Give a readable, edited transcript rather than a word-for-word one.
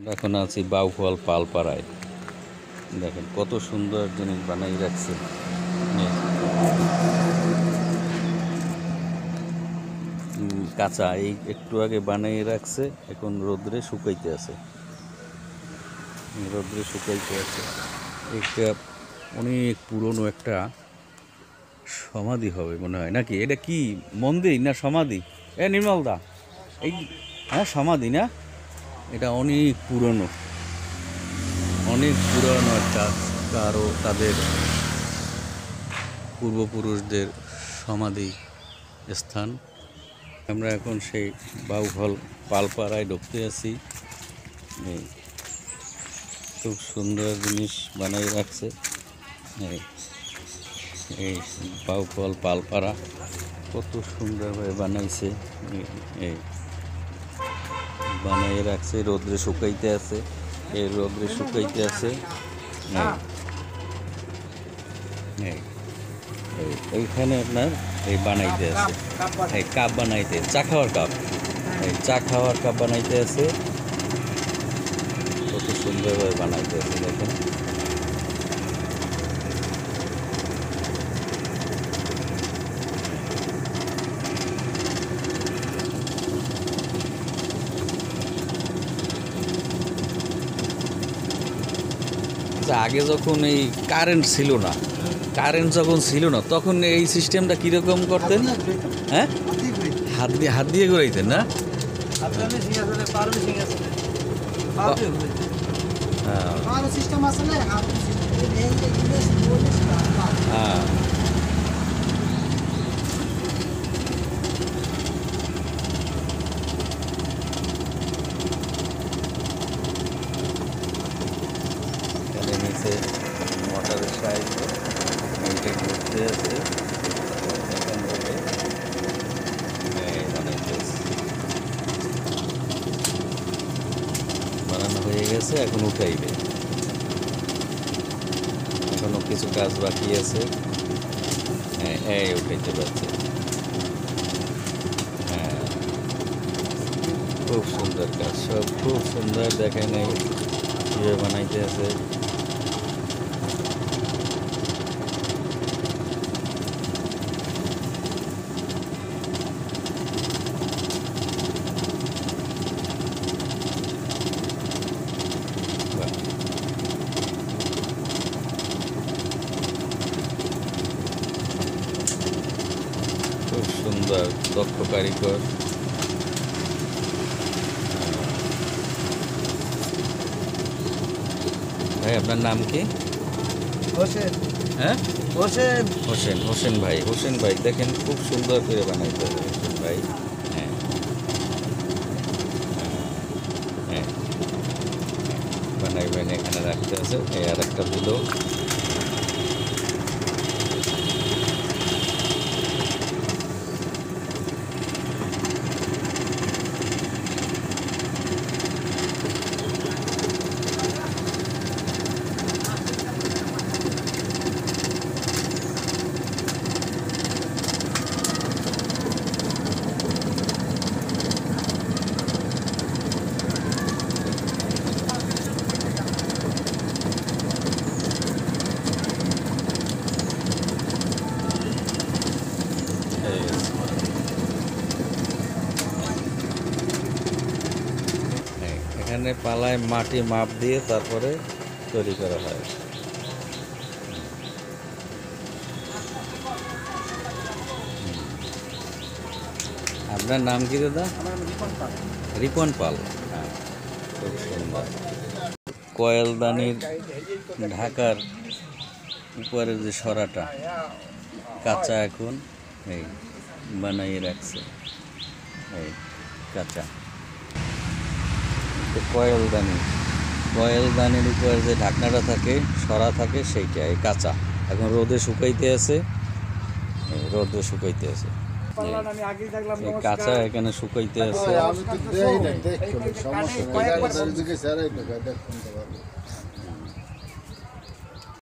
এখন আছি বাউফল পালপাড়ায়। দেখেন কত সুন্দর জিনিস বানাই রাখছে। কাঁচা এই একটু আগে বানাই রাখছে, এখন রোদ্রে শুকাইতে আছে। এটা অনেক পুরনো একটা সমাধি হবে মনে হয়, নাকি? এটা কি মন্দির না সমাধি? নির্মলদা, এই হ্যাঁ সমাধি না? এটা অনেক পুরনো একটা কারো তাদের পূর্বপুরুষদের সমাধি স্থান। আমরা এখন সেই বাউফল পালপাড়ায় ঢুকতে আছি। খুব সুন্দর জিনিস বানাই রাখছে এই বাউফল পালপাড়া। কত সুন্দরভাবে বানাইছে, এই বানাই রাখছে। রোদ্রে শুকাইতে আছে, এই রোদ্রে শুকাইতে আছে। এইখানে আপনার এই বানাইতে আছে, এই কাপ বানাইতে, চা খাওয়ার কাপ, এই চা খাওয়ার কাপ বানাইতে আছে। কত সুন্দরভাবে বানাইতে আছে দেখেন। আগে যখন এই কারেন্ট ছিল না তখন এই সিস্টেমটা কিরকম করতেন? হ্যাঁ, হাত দিয়ে ঘুরাইতেন না? হ্যাঁ, নিচে মোটরের সাহায্যে মেনটেন করতে আছে। বানানো হয়ে গেছে, এখন উঠাইবে। এখনো কিছু কাজ বাকি আছে। হ্যাঁ, উঠাইতে পারছে। হ্যাঁ, খুব সুন্দর কাজ, সব খুব সুন্দর। দেখেন এই কীভাবে বানাইতে আছে। খুব সুন্দর, দক্ষ কারিগর। ভাই আপনার নাম কি? হোসেন। হ্যাঁ, হোসেন হোসেন ভাই দেখেন খুব সুন্দর করে বানাইতে হবে হোসেন ভাই। হ্যাঁ, হ্যাঁ, বানাইবেন, এখানে রাখতে আছে। এই আর একটা দিল। এখানে পালায় মাটি মাপ দিয়ে তারপরে তৈরি করা হয়। আপনার নাম কি দাদা? রিপন পাল। হ্যাঁ, খুব সুন্দর। কয়েলদানির ঢাকার উপরে যে সরাটা কাঁচা, এখন এই বানাইয়ে রাখছে। এই কাঁচা কয়েলদানির উপরে যে ঢাকনাটা থাকে, সরা থাকে, সেইটা এই কাঁচা। এখন রোদে শুকাইতে আছে, কাঁচা এখানে শুকাইতে আছে।